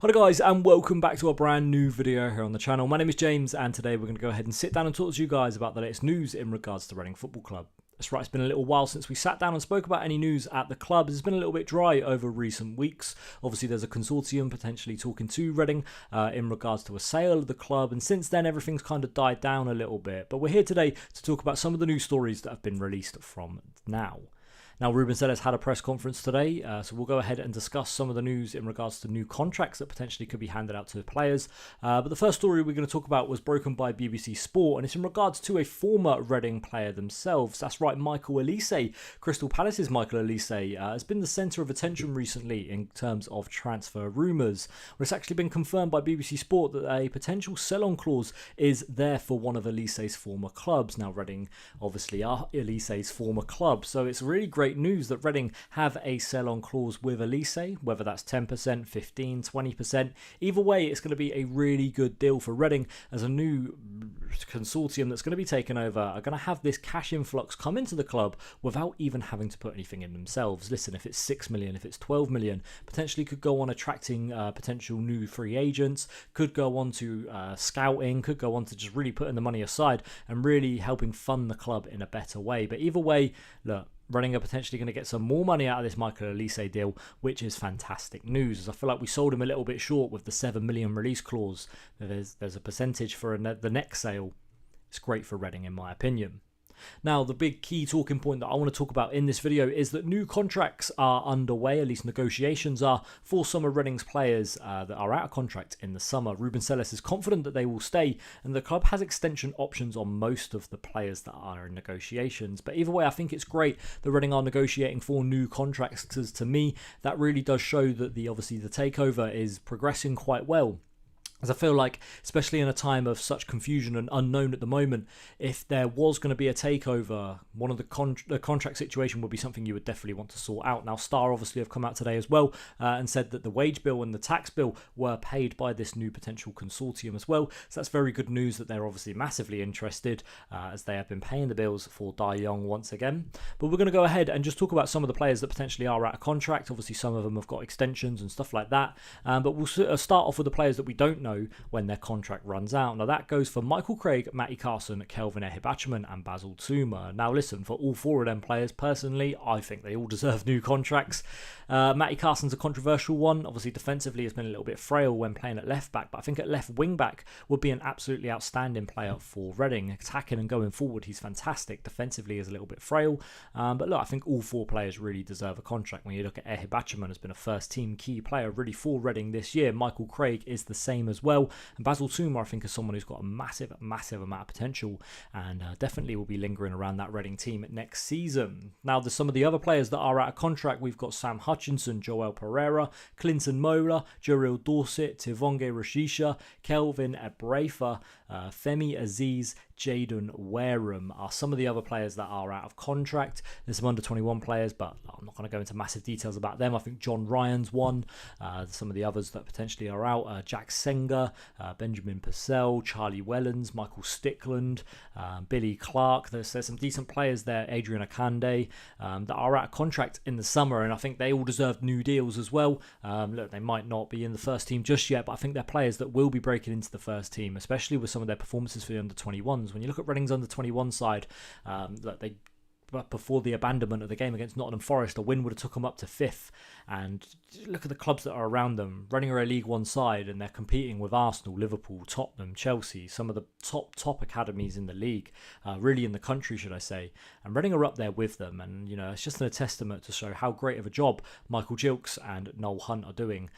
Hi guys, and welcome back to a brand new video here on the channel. My name is James, and today we're going to go ahead and sit down and talk to you guys about the latest news in regards to Reading Football Club. That's right, it's been a little while since we sat down and spoke about any news at the club. It's been a little bit dry over recent weeks. Obviously, there's a consortium potentially talking to Reading in regards to a sale of the club, and since then everything's kind of died down a little bit. But we're here today to talk about some of the news stories that have been released from now. Now, Ruben Selles had a press conference today, so we'll go ahead and discuss some of the news in regards to new contracts that potentially could be handed out to the players. But the first story we're going to talk about was broken by BBC Sport, and it's in regards to a former Reading player themselves. That's right, Michael Olise. Crystal Palace's Michael Olise has been the centre of attention recently in terms of transfer rumours. Well, it's actually been confirmed by BBC Sport that a potential sell-on clause is there for one of Olise's former clubs. Now, Reading obviously are Olise's former club, so it's really great news that Reading have a sell-on clause with Olise, whether that's 10%, 15, 20%. Either way, it's going to be a really good deal for Reading, as a new consortium that's going to be taken over are going to have this cash influx come into the club without even having to put anything in themselves. Listen, if it's 6 million, if it's 12 million, potentially could go on attracting potential new free agents, could go on to scouting, could go on to just really putting the money aside and really helping fund the club in a better way. But either way, look, Reading are potentially going to get some more money out of this Michael Olise deal, which is fantastic news, as I feel like we sold him a little bit short with the 7 million release clause. There's a percentage for the next sale. It's great for Reading, in my opinion. Now, the big key talking point that I want to talk about in this video is that new contracts are underway, at least negotiations are, for some of Reading's players that are out of contract in the summer. Ruben Selles is confident that they will stay, and the club has extension options on most of the players that are in negotiations. But either way, I think it's great that Reading are negotiating for new contracts, because to me, that really does show that obviously the takeover is progressing quite well. As I feel like, especially in a time of such confusion and unknown at the moment, if there was going to be a takeover, one of the contract situation would be something you would definitely want to sort out. Now, Star obviously have come out today as well and said that the wage bill and the tax bill were paid by this new potential consortium as well. So that's very good news that they're obviously massively interested, as they have been paying the bills for Dai Yong once again. But we're going to go ahead and just talk about some of the players that potentially are out of contract. Obviously, some of them have got extensions and stuff like that. But we'll start off with the players that we don't know when their contract runs out. Now, that goes for Michael Craig, Matty Carson, Kelvin Ehibachiman and Basil Tuma. Now listen, for all four of them players, personally, I think they all deserve new contracts. Matty Carson's a controversial one. Obviously, defensively has been a little bit frail when playing at left back, but I think at left wing back would be an absolutely outstanding player for Reading. Attacking and going forward, he's fantastic. Defensively is a little bit frail, but look, I think all four players really deserve a contract. When you look at Ehibachiman, has been a first team key player really for Reading this year. Michael Craig is the same as well. And Basil Tuma, I think, is someone who's got a massive amount of potential, and definitely will be lingering around that Reading team next season. Now, there's some of the other players that are out of contract. We've got Sam Hutchinson, Joel Pereira, Clinton Mola, Jarrell Dorset, Tivonge Rashisha, Kelvin Ebrefa, Femi Aziz, Jaden Wareham are some of the other players that are out of contract. There's some under 21 players, but I'm not going to go into massive details about them. I think John Ryan's one. Some of the others that potentially are out, Jack Senga, Benjamin Purcell, Charlie Wellens, Michael Stickland, Billy Clark. There's some decent players there, Adrian Akande, that are out of contract in the summer, and I think they all deserve new deals as well. Look, they might not be in the first team just yet, but I think they're players that will be breaking into the first team, especially with some of their performances for the under 21s. When you look at Reading's under 21 side, but before the abandonment of the game against Nottingham Forest, a win would have took them up to 5th. And look at the clubs that are around them. Reading are a League One side, and they're competing with Arsenal, Liverpool, Tottenham, Chelsea, some of the top academies in the league, really in the country, should I say. And Reading are up there with them, and it's just a testament to show how great of a job Michael Gilks and Noel Hunt are doing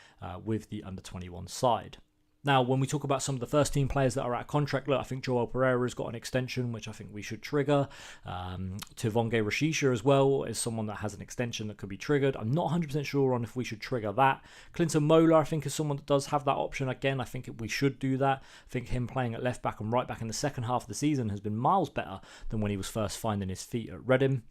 with the under 21 side. Now, when we talk about some of the first team players that are out of contract, look, I think Joel Pereira has got an extension, which I think we should trigger. Tivonge Rashisha as well is someone that has an extension that could be triggered. I'm not 100% sure on if we should trigger that. Clinton Mola, I think, is someone that does have that option. Again, I think we should do that. I think him playing at left back and right back in the second half of the season has been miles better than when he was first finding his feet at Reading.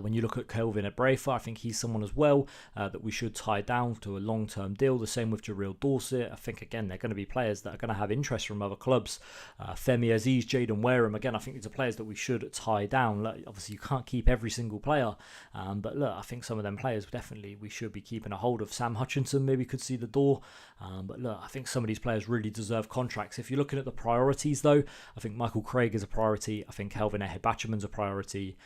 When you look at Kelvin Abrafa, I think he's someone as well that we should tie down to a long-term deal. The same with Jarrell Dorset. I think, again, they're going to be players that are going to have interest from other clubs. Femi Aziz, Jaden Wareham, again, I think these are players that we should tie down. Look, obviously, you can't keep every single player, but look, I think some of them players definitely we should be keeping a hold of. Sam Hutchinson maybe could see the door, but look, I think some of these players really deserve contracts. If you're looking at the priorities, though, I think Michael Craig is a priority. I think Kelvin Ehebachiman's a priority.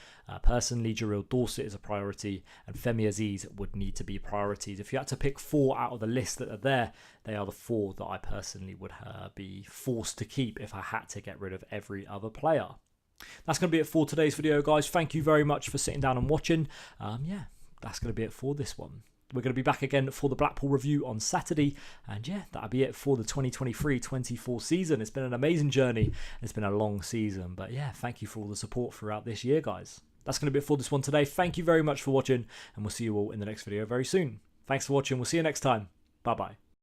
Personally, Jarrell Dorset is a priority, and Femi Aziz would need to be priorities. If you had to pick 4 out of the list that are there, they are the 4 that I personally would be forced to keep if I had to get rid of every other player. That's going to be it for today's video, guys. Thank you very much for sitting down and watching. Yeah, that's going to be it for this one. We're going to be back again for the Blackpool review on Saturday. And yeah, that'll be it for the 2023-24 season. It's been an amazing journey. It's been a long season. But yeah, thank you for all the support throughout this year, guys. That's going to be it for this one today. Thank you very much for watching. And we'll see you all in the next video very soon. Thanks for watching. We'll see you next time. Bye-bye.